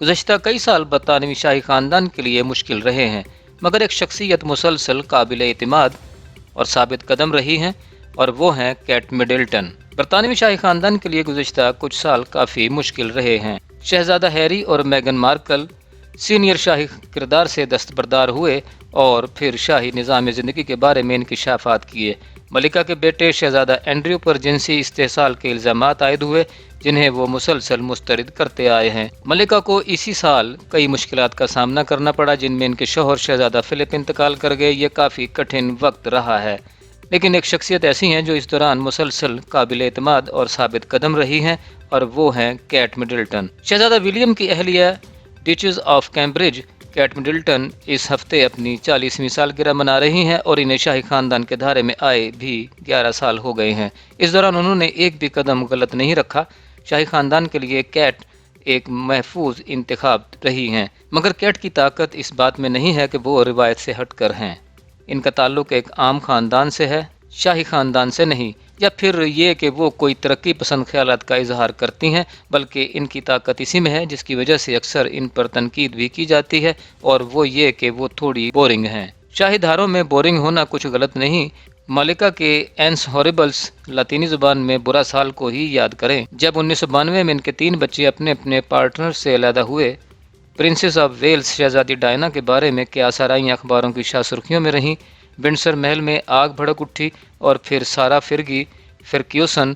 گزشتہ کئی سال برطانوی شاہی خاندان کے لیے مشکل رہے ہیں، مگر ایک شخصیت مسلسل قابل اعتماد اور ثابت قدم رہی ہیں، اور وہ ہیں کیٹ مڈلٹن۔ برطانوی شاہی خاندان کے لیے گزشتہ کچھ سال کافی مشکل رہے ہیں۔ شہزادہ ہیری اور میگن مارکل سینئر شاہی کردار سے دستبردار ہوئے اور پھر شاہی نظام زندگی کے بارے میں انکشافات کیے۔ ملکہ کے بیٹے شہزادہ اینڈریو پر جنسی استحصال کے الزامات عائد ہوئے، جنہیں وہ مسلسل مسترد کرتے آئے ہیں۔ ملکہ کو اسی سال کئی مشکلات کا سامنا کرنا پڑا، جن میں ان کے شوہر شہزادہ فلپ انتقال کر گئے۔ یہ کافی کٹھن وقت رہا ہے، لیکن ایک شخصیت ایسی ہیں جو اس دوران مسلسل قابل اعتماد اور ثابت قدم رہی ہیں، اور وہ ہیں کیٹ مڈلٹن۔ شہزادہ ولیم کی اہلیہ duchess of Cambridge Kate Middleton اس ہفتے اپنی 40ویں سالگرہ منا رہی ہیں، اور انہیں شاہی خاندان کے دھارے میں آئے بھی 11 سال ہو گئے ہیں۔ اس دوران انہوں نے ایک بھی قدم غلط نہیں رکھا۔ شاہی خاندان کے لیے کیٹ ایک محفوظ انتخاب رہی ہیں، مگر کیٹ کی طاقت اس بات میں نہیں ہے کہ وہ روایت سے ہٹ کر ہیں۔ ان کا تعلق ایک عام خاندان سے ہے، شاہی خاندان سے نہیں، یا پھر یہ کہ وہ کوئی ترقی پسند خیالات کا اظہار کرتی ہیں، بلکہ ان کی طاقت اسی میں ہے جس کی وجہ سے اکثر ان پر تنقید بھی کی جاتی ہے، اور وہ یہ کہ وہ تھوڑی بورنگ ہیں۔ شاہی دھاروں میں بورنگ ہونا کچھ غلط نہیں۔ ملکہ کے اینس ہوربلس لاطینی زبان میں برا سال کو ہی یاد کریں، جب 1992 میں ان کے 3 بچے اپنے اپنے پارٹنر سے علیحدہ ہوئے۔ پرنسس آف ویلز شہزادی ڈائنا کے بارے میں کیا سارائیں اخباروں کی شاہ سرخیوں میں رہیں۔ ونڈسر محل میں آگ بھڑک اٹھی، اور پھر سارا فرگیوسن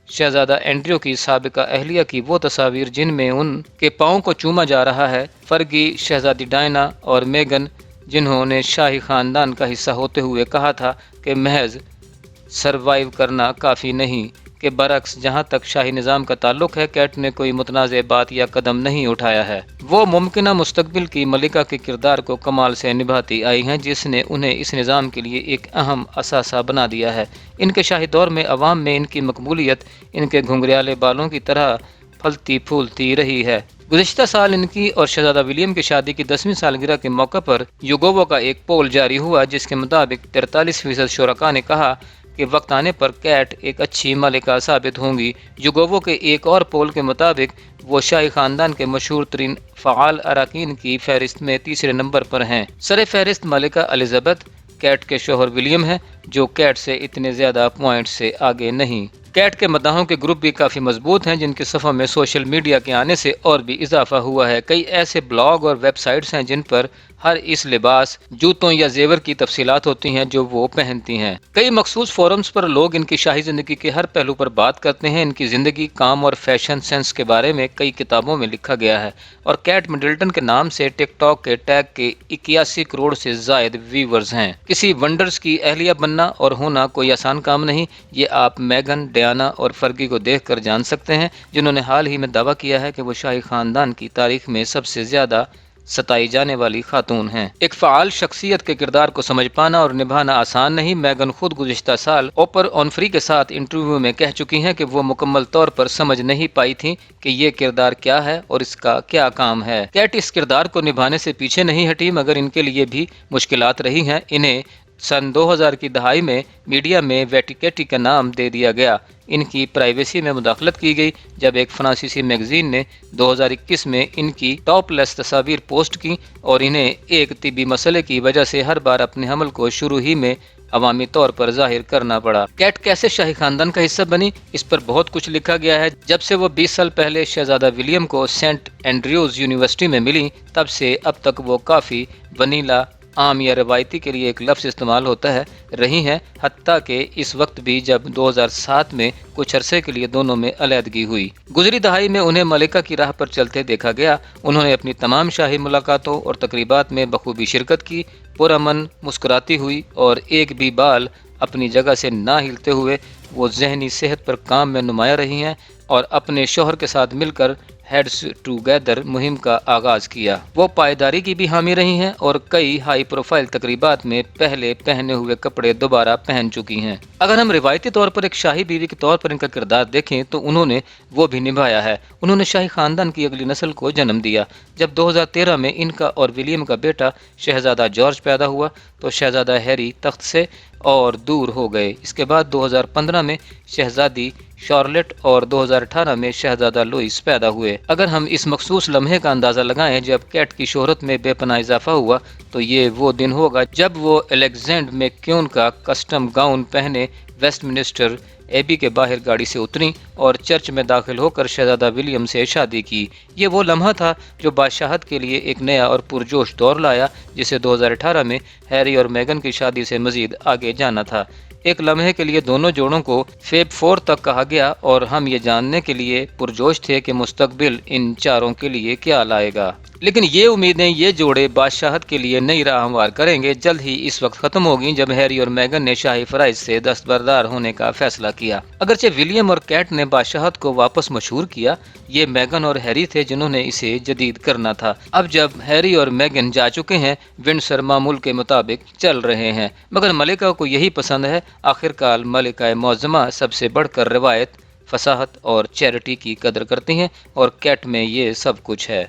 شہزادہ اینڈریو کی سابقہ اہلیہ کی وہ تصاویر جن میں ان کے پاؤں کو چوما جا رہا ہے۔ فرگی شہزادی ڈائنا اور میگن، جنہوں نے شاہی خاندان کا حصہ ہوتے ہوئے کہا تھا کہ محض سروائیو کرنا کافی نہیں، کہ برعکس جہاں تک شاہی نظام کا تعلق ہے، کیٹ نے کوئی متنازع بات یا قدم نہیں اٹھایا ہے۔ وہ ممکنہ مستقبل کی ملکہ کے کردار کو کمال سے نبھاتی آئی ہیں، جس نے انہیں اس نظام کے لیے ایک اہم اثاثہ بنا دیا ہے۔ ان کے شاہی دور میں عوام میں ان کی مقبولیت ان کے گھنگریالے بالوں کی طرح پھلتی پھولتی رہی ہے۔ گزشتہ سال ان کی اور شہزادہ ولیم کی شادی کی 10ویں سالگرہ کے موقع پر یوگوو کا ایک پول جاری ہوا، جس کے مطابق 43% شرکاء نے کہا کہ وقت آنے پر کیٹ ایک اچھی ملکہ ثابت ہوں گی۔ یوگوو کے ایک اور پول کے مطابق وہ شاہی خاندان کے مشہور ترین فعال اراکین کی فہرست میں تیسرے نمبر پر ہیں۔ سر فہرست ملکہ الزبتھ کیٹ کے شوہر ولیم ہیں، جو کیٹ سے اتنے زیادہ پوائنٹ سے آگے نہیں۔ کیٹ کے مداحوں کے گروپ بھی کافی مضبوط ہیں، جن کے صفوں میں سوشل میڈیا کے آنے سے اور بھی اضافہ ہوا ہے۔ کئی ایسے بلاگ اور ویب سائٹس ہیں جن پر ہر اس لباس، جوتوں یا زیور کی تفصیلات ہوتی ہیں جو وہ پہنتی ہیں۔ کئی مخصوص فورمز پر لوگ ان کی شاہی زندگی کے ہر پہلو پر بات کرتے ہیں۔ ان کی زندگی، کام اور فیشن سینس کے بارے میں کئی کتابوں میں لکھا گیا ہے، اور کیٹ مڈلٹن کے نام سے ٹک ٹاک کے ٹیگ کے 81 کروڑ سے زائد ویورز ہیں۔ کسی ونڈرز کی اہلیہ بننا اور ہونا کوئی آسان کام نہیں، یہ آپ میگن، ڈیانا اور فرگی کو دیکھ کر جان سکتے ہیں، جنہوں نے حال ہی میں دعویٰ کیا ہے کہ وہ شاہی خاندان کی تاریخ میں سب سے زیادہ ستائی جانے والی خاتون ہیں۔ ایک فعال شخصیت کے کردار کو سمجھ پانا اور نبھانا آسان نہیں۔ میگن خود گزشتہ سال اوپر اونفری کے ساتھ انٹرویو میں کہہ چکی ہیں کہ وہ مکمل طور پر سمجھ نہیں پائی تھیں کہ یہ کردار کیا ہے اور اس کا کیا کام ہے۔ کیٹ اس کردار کو نبھانے سے پیچھے نہیں ہٹی، مگر ان کے لیے بھی مشکلات رہی ہیں۔ انہیں سن 2000 کی دہائی میں میڈیا میں ویٹیکیٹی کا نام دے دیا گیا۔ ان کی پرائیویسی میں مداخلت کی گئی جب ایک فرانسیسی میگزین نے 2021 میں ان کی ٹاپ لیس تصاویر پوسٹ کی، اور انہیں ایک طبی مسئلے کی وجہ سے ہر بار اپنے حمل کو شروع ہی میں عوامی طور پر ظاہر کرنا پڑا۔ کیٹ کیسے شاہی خاندان کا حصہ بنی، اس پر بہت کچھ لکھا گیا ہے۔ جب سے وہ 20 سال پہلے شہزادہ ولیم کو سینٹ اینڈریوز یونیورسٹی میں ملی، تب سے اب تک وہ کافی ونیلا، عام یا روایتی کے لیے ایک لفظ استعمال ہوتا ہے رہی ہیں، حتیٰ کہ اس وقت بھی جب 2007 میں کچھ عرصے کے لیے دونوں میں علیحدگی ہوئی۔ گزری دہائی میں انہیں ملکہ کی راہ پر چلتے دیکھا گیا۔ انہوں نے اپنی تمام شاہی ملاقاتوں اور تقریبات میں بخوبی شرکت کی، پرامن مسکراتی ہوئی اور ایک بھی بال اپنی جگہ سے نہ ہلتے ہوئے وہ ذہنی صحت پر کام میں نمایاں رہی ہیں، اور اپنے شوہر کے ساتھ مل کر ہیڈز ٹوگیدر مہم کا آغاز کیا۔ وہ پائیداری کی بھی حامی رہی ہیں اور کئی ہائی پروفائل تقریبات میں پہلے پہنے ہوئے کپڑے دوبارہ پہن چکی ہیں۔ اگر ہم روایتی طور پر ایک شاہی بیوی کے طور پر ان کا کردار دیکھیں تو انہوں نے وہ بھی نبھایا ہے۔ انہوں نے شاہی خاندان کی اگلی نسل کو جنم دیا۔ جب 2013 میں ان کا اور ولیم کا بیٹا شہزادہ جارج پیدا ہوا تو شہزادہ ہیری تخت سے اور دور ہو گئے۔ اس کے بعد 2015 میں شہزادی شارلٹ اور 2018 میں شہزادہ لوئس پیدا ہوئے۔ اگر ہم اس مخصوص لمحے کا اندازہ لگائیں جب کیٹ کی شہرت میں بے پناہ اضافہ ہوا، تو یہ وہ دن ہوگا جب وہ الیگزینڈر میکیون کا کسٹم گاؤن پہنے ویسٹ منسٹر ایبی کے باہر گاڑی سے اتریں اور چرچ میں داخل ہو کر شہزادہ ولیم سے شادی کی۔ یہ وہ لمحہ تھا جو بادشاہت کے لیے ایک نیا اور پرجوش دور لایا، جسے 2018 میں ہیری اور میگن کی شادی سے مزید آگے جانا تھا۔ ایک لمحے کے لیے دونوں جوڑوں کو فیب 4 تک کہا گیا اور ہم یہ جاننے کے لیے پرجوش تھے کہ مستقبل ان چاروں کے لیے کیا لائے گا۔ لیکن یہ امیدیں یہ جوڑے بادشاہت کے لیے نئی راہ ہموار کریں گے جلد ہی اس وقت ختم ہوگی جب ہیری اور میگن نے شاہی فرائض سے دستبردار ہونے کا فیصلہ کیا۔ اگرچہ ولیم اور کیٹ نے بادشاہت کو واپس مشہور کیا، یہ میگن اور ہیری تھے جنہوں نے اسے جدید کرنا تھا۔ اب جب ہیری اور میگن جا چکے ہیں، ونڈسر معمول کے مطابق چل رہے ہیں، مگر ملکہ کو یہی پسند ہے۔ آخرکار ملکہ معظمہ سب سے بڑھ کر روایت، فصاحت اور چیریٹی کی قدر کرتی ہیں، اور کیٹ میں یہ سب کچھ ہے۔